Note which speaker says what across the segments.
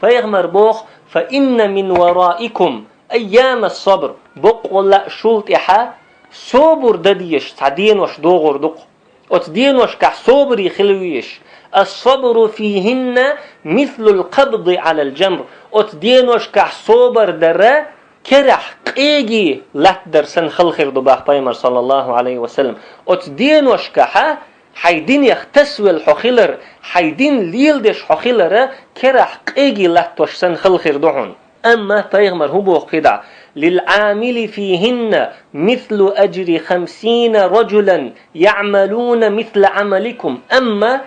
Speaker 1: Peygamber boq fa inna min waraikum ayyam as-sabr. Boqolla şult iha sobur dadiyeş tadin waş doğurduk. Ot diyen waş ka sobri khilwiyeş. As-sabru fihinna mithlul qabdi alal jamr. Ot diyen waş ka sober dara kerah qigi lat dersen khilkhir do baq Peygamber sallallahu aleyhi ve sellem. Ot diyen waş ka حيدين يختسوا الحخيلر حيدين ليلدش حخيلر كرح قيجي لحتوشسن خلخير دهون أما پیغمبر هو بوقيدا للعامل فيهن مثل أجر 50 رجلا يعملون مثل عملكم أما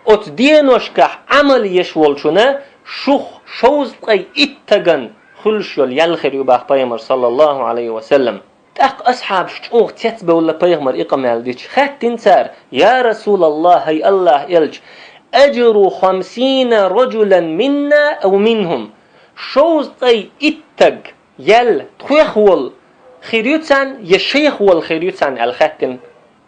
Speaker 1: أتدينوشك عمل يشولشنا شوخ شوزقي اتغن خلشول يلخير يباق پیغمبر صلى الله عليه وسلم تاق أصحاب شوق تتبع ولا پیغمبر إقامل ديش خات تنسار يا رسول الله هي الله يلج أجر 50 رجلا منا أو منهم شوز طي اتق يل تخيخول خيريوتان يشيخول خيريوتان الختن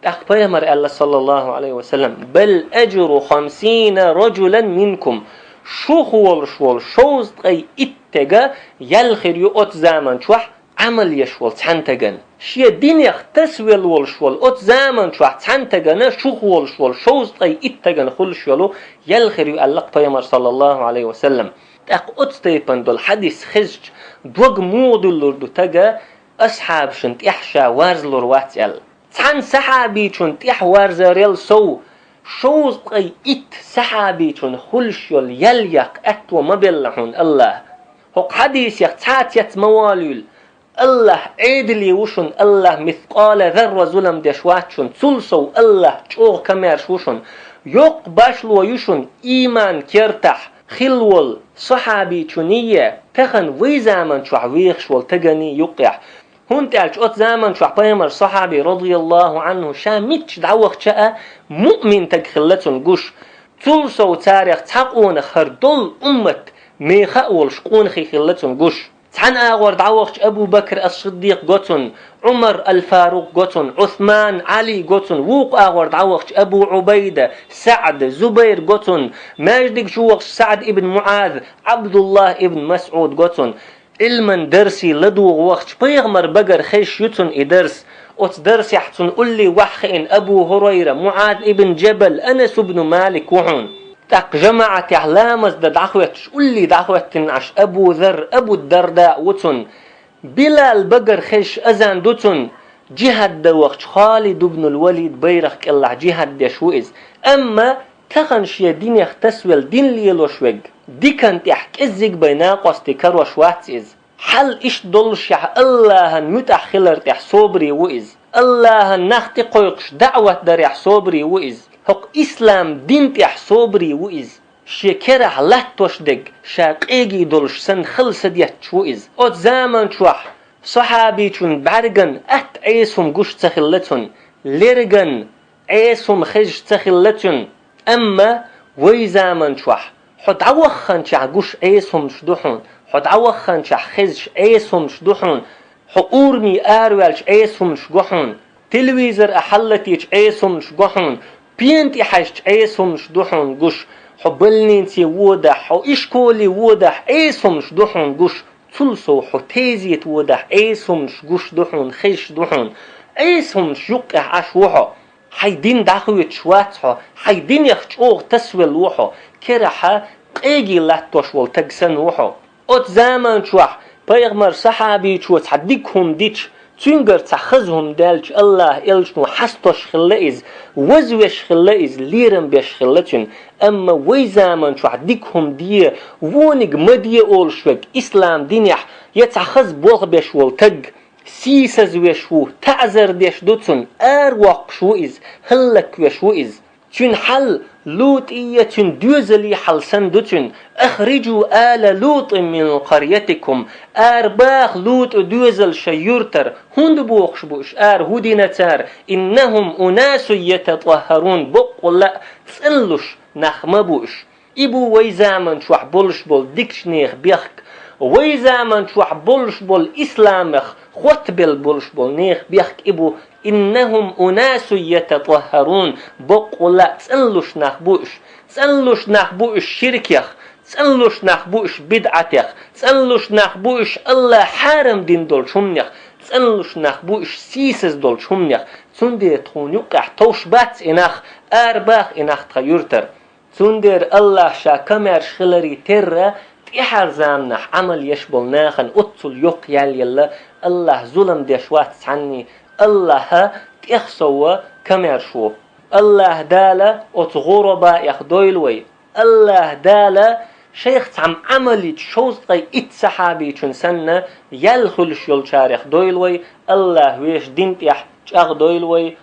Speaker 1: تاق پیغمبر الله صلى الله عليه وسلم بل أجر 50 رجلا منكم شوخول شوز طي اتق يل خيريوت زامن شوح عمل يشول تحنتجن شيء دين يختسول والشول أت زمان شو تحنتجن شو والشول شوز طي اتجن خل شولو يلخر يقلق بيمر صلى الله عليه وسلم تأق أتستيبن دول حديث خزج دوج مودل لردو تجا أصحاب شنت إحشا وارزلور واتيل تحن سحابي شنت إح وارزريل سو شوز طي ات سحابي شن خل شول يليق أتو مبلحون الله هق حديث يختات يت موالول الله عدلي وشن الله مثقال ذرة ظلم دشواتشن تلسو الله چوغ كميرش وشن يق باشلو يشن إيمان كيرتح خلول صحابي چونية تخن وي زامن شوح ويخشول تغني يقيح هون تعالج ات زامن شوح بيمر صحابي رضي الله عنه شاميتش دعوخ شاء مؤمن تغخلتن قش تلسو تاريخ تقون خردل أمت ميخاول شقون خلتن قش عن أغور دعوخش أبو بكر الصديق قطن عمر الفاروق قطن عثمان علي قطن ووق أغور دعوخش أبو عبيدة سعد زبير قطن ماجدك شوخش سعد ابن معاذ عبد الله ابن مسعود قطن علما درسي لدو وخش بيغمر بقر خيش يتن إدرس أت درس يحتن قولي وحخين أبو هريرة معاذ ابن جبل أنس بن مالك وحون تاق جماعة علامز دعوتش قولي دعوتن عش أبو ذر أبو الدرداء وتن بلال بقر خيش أزان دوتن جهد دوخش خالد بن الوليد بيرخك الله جهد دشوئز أما تخنش يدين يختسول دين ليلوشوج دي كانت يحك إزيق بيناقص تكروش واتئز حل إش دولش يح الله متأخلر تح صبري وإز الله نختي قيقش دعوة در يح صبري وإز هق إسلام دين تح صبري وإز شكره لاتوش دق شاقيجي دولش سن خلص ديت شوئز أت زامن شوح صحابي چون برگن ات عيسهم قش تخلتن لرگن عيسهم خج تخلتن أما وي زامن شوح حد عوخن شع قش عيسهم شدوحون حد عوخن شع خج عيسهم شدوحون حقورمي آروالش عيسهم شقوحون تلويزر أحلتيش عيسهم شقوحون بينتي حش عيسهم شدوحون قش حبلني انتي وضح وإشكولي وضح عيسهم شدوحون قش تلسو حتيزيت وضح عيسهم شقوش دوحون خيش دوحون عيسهم شقح عشوحو حيدين داخويت شواتحو حيدين يخشوغ تسويل وحو كرحا قيجي لاتوش والتقسن وحو ات زامن شوح بيغمر صحابي شوات حديكهم ديش تنقر تخزهم دالج الله إلشنو حستوش خلائز وزوش خلائز ليرم بيش خلاتن أما وي زامن شو عديكهم دي وونق مدية أولشوك إسلام دينيح يتخز بوغ بيش والتق سيسز ويشو تعزر ديش دوتن أرواق شو إز هلك ويشو إز تن حل لوط إيتن دوزلي حل سندوتن أخرجوا آل لوط من قريتكم أرباخ لوط دوزل شيورتر هند بوخش بوش هودينتار إنهم أناس يتطهرون بقول لا تسألوش نخما بوش إبو ويزامن شوح بولش بول ديكش نيخ بيخك ويزامن شوح بولش بول إسلامخ خطبل بولش بول نيخ بيخك إبو إنهم أناس يتطهرون بقول لا تسألوش نخبوش شركيخ تسألوش نخبوش بدعتك تسألوش نخبوش الله حرم دين دول شمنيخ تسألوش نخبوش سيسز دول شمنيخ تسندر تخونيوك توش بات إنخ أرباخ إنخ تغيرتر تسندر الله شا كمر شخلري تر تحر زامنح عمل يشبل ناخن أطل يوق يلا الله ظلم ديشوات عني الله تخسوا كمر شو الله دالا أتغربا يخدويلوي الله دالا شيخ عم عملي شوز قي اتسحابي چون سنة يلخلش يلشاريخ دويلوي الله ويش دينت يح دويلوي